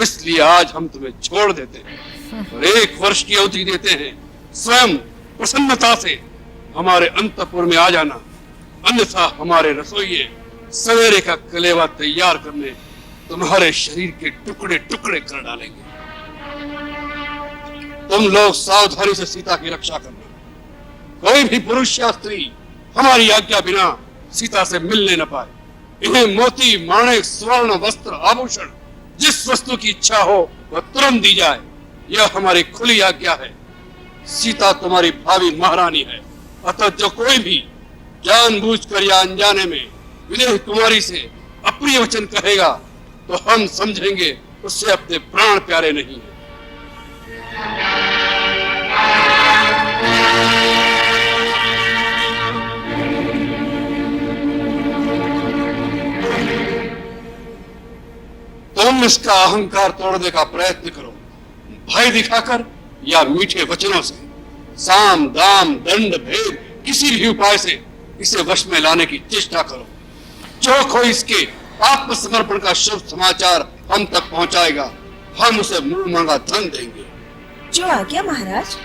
इसलिए आज हम तुम्हें छोड़ देते हैं और 1 वर्ष की अवधि देते हैं। स्वयं प्रसन्नता से हमारे अंतपुर में आ जाना, अन्यथा हमारे रसोइये सवेरे का कलेवा तैयार करने तुम्हारे शरीर के टुकड़े टुकड़े कर डालेंगे। तुम लोग सावधानी से सीता की रक्षा करना। कोई भी पुरुष या स्त्री हमारी आज्ञा बिना सीता से मिलने न पाए। इन्हें मोती, माणिक, स्वर्ण, वस्त्र, आभूषण, जिस वस्तु की इच्छा हो वह तुरंत दी जाए। यह हमारी खुली आज्ञा है। सीता तुम्हारी भावी महारानी है, अतः जो कोई भी जानबूझकर या अनजाने में विदेह कुमारी से अप्रिय वचन कहेगा तो हम समझेंगे उससे अपने प्राण प्यारे नहीं है। तुम इसका अहंकार तोड़ने का प्रयत्न करो, भय दिखाकर या मीठे वचनों से। साम, दाम, दंड, भेद, किसी भी उपाय से इसे वश में लाने की चेष्टा करो। जो कोई इसके आत्मसमर्पण का शुभ समाचार हम तक पहुंचाएगा, हम उसे मुंह मांगा धन देंगे। जो आज्ञा महाराज।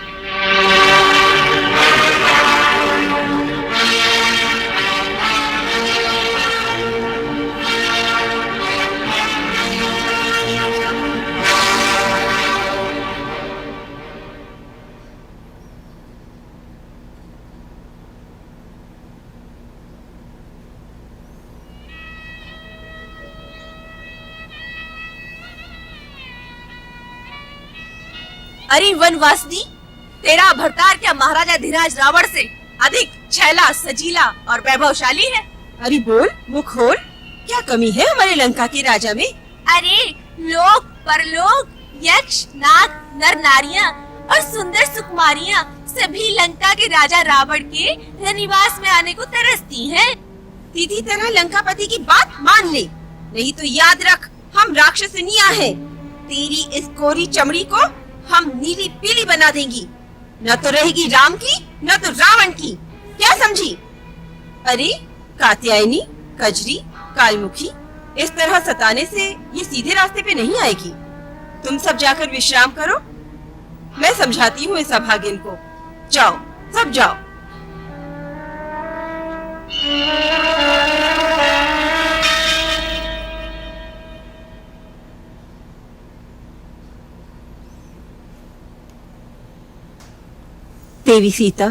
अरे वनवासिनी, तेरा भरतार क्या महाराजा धीराज रावण से अधिक छैला, सजीला और वैभवशाली है? अरे बोल, मुख खोल, क्या कमी है हमारे लंका के राजा में? अरे लोक, परलोक, यक्ष, नाग, नर नारियां और सुंदर सुकुमारियां सभी लंका के राजा रावण के रनिवास में आने को तरसती हैं। सीधी तरह लंकापति की बात मान ले, नहीं तो याद रख हम राक्षसनियां हैं। तेरी इस कोरी चमड़ी को हम नीली पीली बना देंगी, न तो रहेगी राम की न तो रावण की। क्या समझी? अरे कात्यायनी, कजरी, कालमुखी, इस तरह सताने से ये सीधे रास्ते पे नहीं आएगी। तुम सब जाकर विश्राम करो, मैं समझाती हूँ इस अभागिन को। जाओ, सब जाओ। देवी सीता,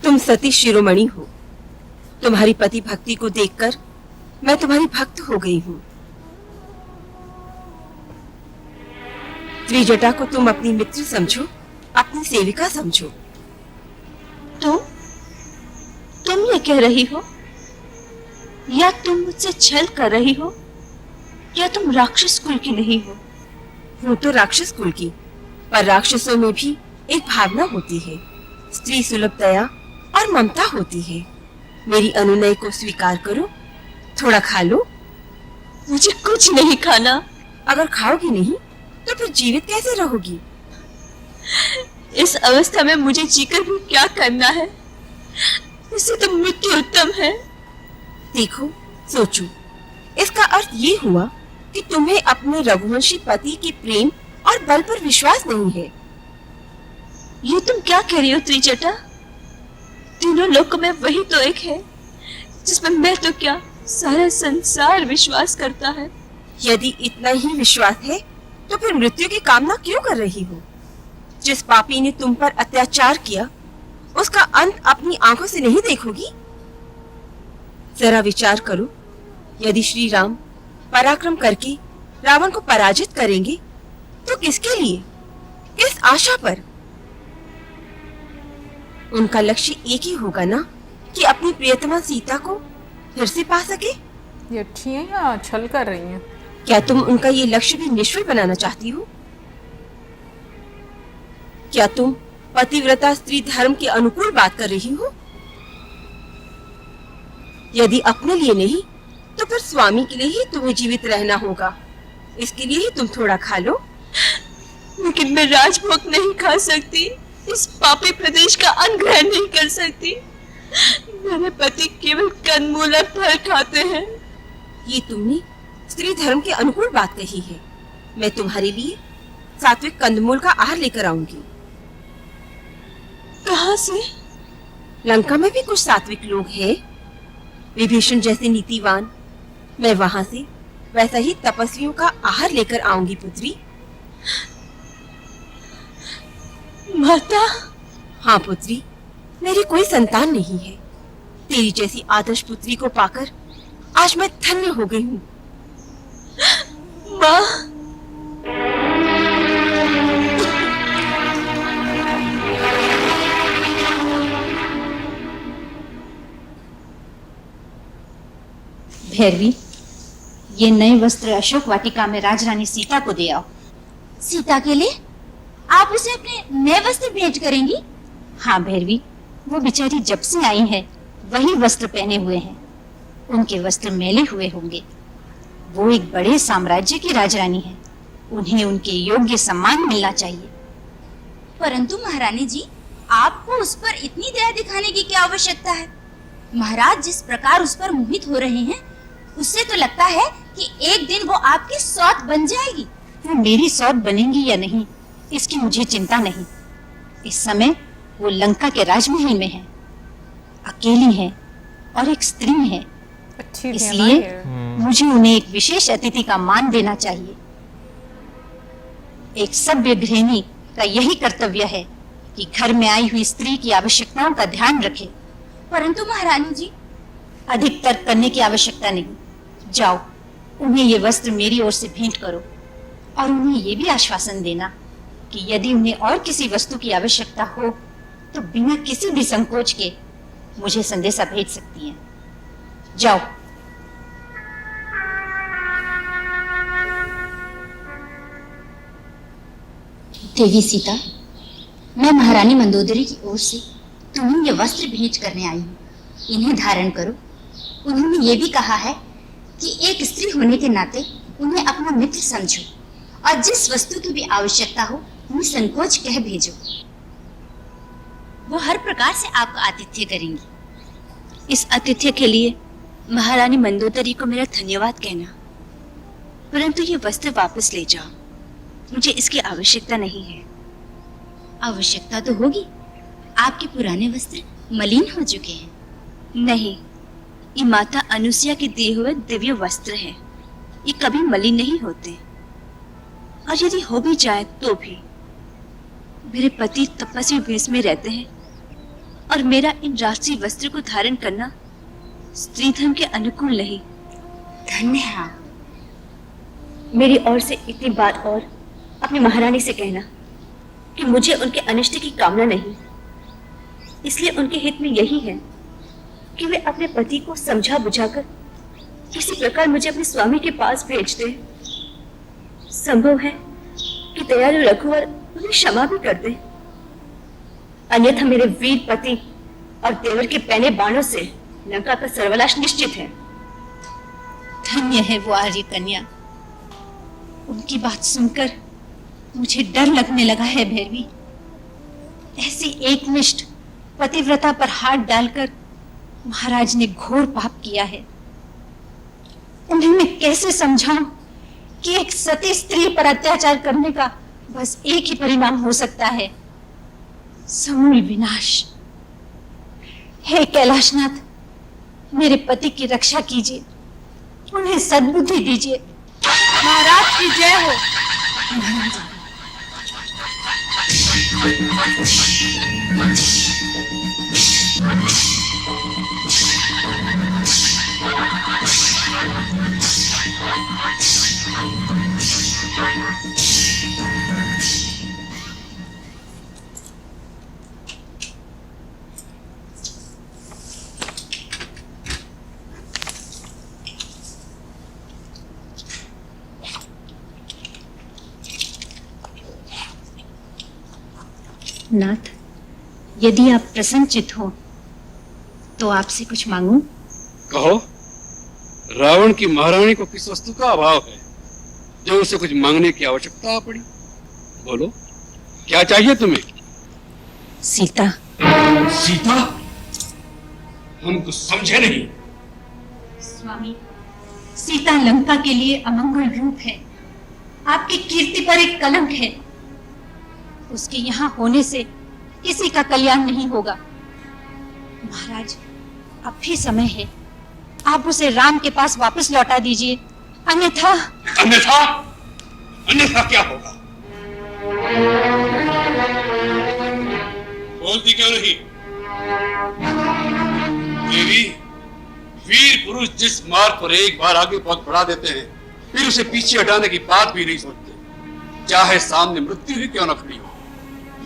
तुम सती शिरोमणि हो। तुम्हारी पति भक्ति को देखकर मैं तुम्हारी भक्त हो गई हूँ। त्रिजटा को तुम अपनी मित्र समझो, अपनी सेविका समझो। तुम ये कह रही हो, या तुम मुझसे छल कर रही हो, या तुम राक्षस कुल की नहीं हो? हूँ तो राक्षस कुल की, पर राक्षसों में भी एक भावना होती है, स्त्री सुलभ दया और ममता होती है। मेरी अनुनय को स्वीकार करो, थोड़ा खा लो। मुझे कुछ नहीं खाना। अगर खाओगी नहीं तो फिर जीवित कैसे रहोगी? इस अवस्था में मुझे जीकर भी क्या करना है? इससे तो मृत्यु उत्तम है। देखो, सोचो, इसका अर्थ ये हुआ कि तुम्हें अपने रघुवंशी पति के प्रेम और बल पर विश्वास नहीं है। ये तुम क्या कह रही हो त्रिजटा? तीनों लोकों में वही तो एक है जिसमें मैं तो क्या सारा संसार विश्वास करता है। यदि इतना ही विश्वास है तो फिर मृत्यु की कामना क्यों कर रही हो? जिस पापी ने तुम पर अत्याचार किया उसका अंत अपनी आंखों से नहीं देखोगी? जरा विचार करो, यदि श्री राम पराक्रम करके रावण को पराजित करेंगे तो किसके लिए, किस आशा पर? उनका लक्ष्य एक ही होगा ना, कि अपनी प्रियतमा सीता को फिर से पा सके। ये अच्छी है या छल कर रही हैं? क्या तुम उनका ये लक्ष्य भी निष्फल बनाना चाहती हो? क्या तुम पतिव्रता स्त्री धर्म के अनुकूल बात कर रही हो? यदि अपने लिए नहीं तो फिर स्वामी के लिए ही तुम्हें जीवित रहना होगा। इसके लिए ही तुम थोड़ा खा लो। लेकिन मैं राजभोग नहीं खा सकती, इस पापी प्रदेश का अन्न ग्रहण नहीं कर सकती। मेरे पति केवल कंदमूल और फल खाते हैं। ये तुमने स्त्री धर्म के अनुकूल बात कही है। मैं तुम्हारे लिए सात्विक कंदमूल का आहार लेकर आऊंगी। कहाँ से? लंका में भी कुछ सात्विक लोग हैं, विभीषण जैसे नीतिवान। मैं वहां से वैसा ही तपस्वियों का आहार लेकर आऊंगी पुत्री। माता। हाँ पुत्री, मेरी कोई संतान नहीं है। तेरी जैसी आदर्श पुत्री को पाकर आज मैं धन्य हो गई हूँ। माँ। भैरवी, ये नए वस्त्र अशोक वाटिका में राजरानी सीता को दे आओ। सीता के लिए आप उसे अपने नए वस्त्र भेंट करेंगी? हाँ भैरवी, वो बेचारी जब से आई है वही वस्त्र पहने हुए हैं। उनके वस्त्र मैले हुए होंगे। वो एक बड़े साम्राज्य की राजरानी है, उन्हें उनके योग्य सम्मान मिलना चाहिए। परंतु महारानी जी, आपको उस पर इतनी दया दिखाने की क्या आवश्यकता है? महाराज जिस प्रकार उस पर मोहित हो रहे हैं, उससे तो लगता है कि एक दिन वो आपकी सौत बन जाएगी। वो मेरी सौत बनेंगी या नहीं, इसकी मुझे चिंता नहीं। इस समय वो लंका के राजमहल में है, अकेली है और एक स्त्री है। अच्छी थी ना इसलिए ये। मुझे उन्हें एक विशेष अतिथि का मान देना चाहिए। एक सभ्य गृहिणी का यही कर्तव्य है कि घर में आई हुई स्त्री की आवश्यकताओं का ध्यान रखे। परंतु महारानी जी, अधिक तर्क करने की आवश्यकता नहीं। जाओ, उन्हें ये वस्त्र मेरी ओर से भेंट करो और उन्हें ये भी आश्वासन देना कि यदि उन्हें और किसी वस्तु की आवश्यकता हो तो बिना किसी भी संकोच के मुझे संदेशा भेज सकती हैं। जाओ। देवी सीता, मैं महारानी मंदोदरी की ओर से तुम्हें ये वस्त्र भेंट करने आई हूँ। इन्हें धारण करो। उन्होंने ये भी कहा है कि एक स्त्री होने के नाते उन्हें अपना मित्र समझो और जिस वस्तु की भी आवश्यकता हो उन्हें संकोच कह भेजो। वो हर प्रकार से आपका आतिथ्य करेंगी। इस आतिथ्य के लिए महारानी मंदोदरी को मेरा धन्यवाद कहना, परंतु ये वस्त्र वापस ले जाओ। मुझे इसकी आवश्यकता नहीं है। आवश्यकता तो होगी, आपके पुराने वस्त्र मलिन हो चुके हैं। नहीं, ये माता अनुसुया के दिए हुए दिव्य वस्त्र हैं। ये कभी मलिन नहीं होते, और यदि हो भी जाए तो भी मेरे पति तपस्वी वेश में रहते हैं और मेरा इन राष्ट्रीय वस्त्र को धारण करना स्त्री धर्म के अनुकूल नहीं। धन्य है आप। मेरी ओर से इतनी बात और अपनी महारानी से कहना कि मुझे उनके अनिष्ट की कामना नहीं, इसलिए उनके हित में यही है कि वे अपने पति को समझा बुझाकर किसी प्रकार मुझे अपने स्वामी के पास भेज दें। संभव है कि दयालु रघुवर उन्हें क्षमा भी कर दे, अन्यथा मेरे वीर पति और देवर के पहने बाणों से लंका का सर्वनाश निश्चित है। धन्य है वो आर्य कन्या। उनकी बात सुनकर मुझे डर लगने लगा है भैरवी। ऐसी एकनिष्ठ पतिव्रता पर हाथ डालकर महाराज ने घोर पाप किया है। उन्हें मैं कैसे समझाऊं कि एक सती स्त्री पर अत्याचार करने का बस एक ही परिणाम हो सकता है, समूल विनाश। हे कैलाशनाथ, मेरे पति की रक्षा कीजिए, उन्हें सद्बुद्धि दीजिए। महाराज की जय हो। नाथ, यदि आप प्रसन्नचित हो तो आपसे कुछ मांगूं? कहो। रावण की महारानी को किस वस्तु का अभाव है जो उसे कुछ मांगने की आवश्यकता पड़ी? बोलो, क्या चाहिए तुम्हें? सीता। सीता? हम कुछ समझे नहीं। स्वामी, सीता लंका के लिए अमंगल रूप है। आपकी कीर्ति पर एक कलंक है। उसके यहाँ होने से किसी का कल्याण नहीं होगा। महाराज, अब भी समय है, आप उसे राम के पास वापस लौटा दीजिए, अन्यथा अन्यथा अन्यथा क्या होगा? बोलती क्यों नहीं? देवी, वीर पुरुष जिस मार्ग पर एक बार आगे पग बढ़ा देते हैं, फिर उसे पीछे हटाने की बात भी नहीं सोचते, चाहे सामने मृत्यु ही क्यों न खड़ी हो।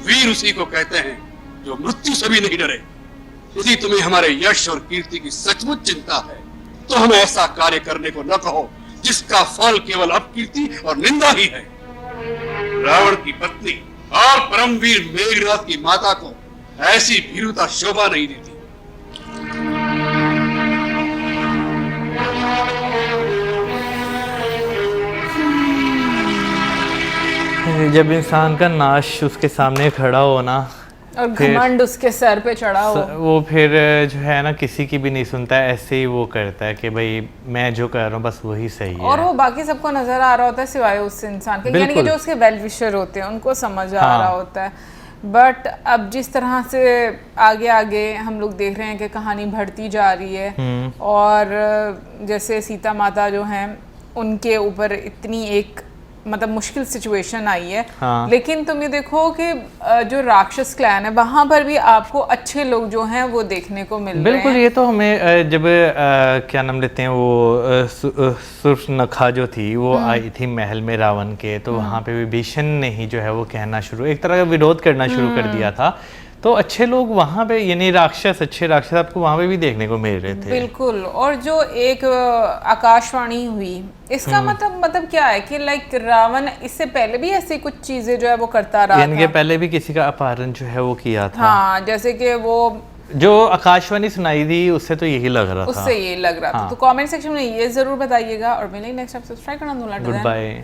वीर उसी को कहते हैं जो मृत्यु से भी नहीं डरे। यदि तुम्हें हमारे यश और कीर्ति की सचमुच चिंता है, तो हमें ऐसा कार्य करने को न कहो जिसका फल केवल अपकीर्ति और निंदा ही है। रावण की पत्नी और परमवीर मेघनाथ की माता को ऐसी भीरुता शोभा नहीं देती। जब इंसान का नाश उसके सामने खड़ा हो ना, और घमंड उसके सर पे चढ़ा हो, वो फिर जो है ना किसी की भी नहीं सुनता है, ऐसे ही वो करता है कि भाई मैं जो कर रहा हूँ बस वही सही है। और वो बाकी सबको नजर आ रहा होता है सिवाय उस इंसान के, यानी कि जो उसके वेल विशर होते हैं उनको समझ आ रहा होता है। बट अब जिस तरह से आगे आगे हम लोग देख रहे हैं कि कहानी बढ़ती जा रही है, और जैसे सीता माता जो हैं उनके ऊपर इतनी एक मतलब मुश्किल सिचुएशन आई है। लेकिन तुम ये देखो कि जो राक्षस क्लैन है वहां पर भी आपको अच्छे लोग जो हैं वो देखने को मिल रहे हैं। बिल्कुल, ये तो हमें जब क्या नाम लेते हैं वो सुर्पनखा जो थी वो आई थी महल में रावण के, तो वहां पे विभीषण ने ही जो है वो कहना शुरू, एक तरह का विरोध करना शुरू कर दिया था। तो अच्छे लोग वहां पे, यानी राक्षस, अच्छे राक्षस आपको वहां पे भी देखने को मिल रहे थे। बिल्कुल। और जो एक आकाशवाणी हुई, इसका मतलब क्या है कि लाइक रावण इससे पहले भी ऐसी कुछ चीजें जो है वो करता रहा, यानी कि पहले भी किसी का अपहरण जो है वो किया था। हाँ, जैसे कि वो जो आकाशवाणी सुनाई थी उससे तो यही लग रहा था, उससे ये लग रहा था। तो कमेंट सेक्शन में ये जरूर बताइएगा, और मिलेंगे नेक्स्ट टाइम। सब्सक्राइब करना भूलना। Good bye.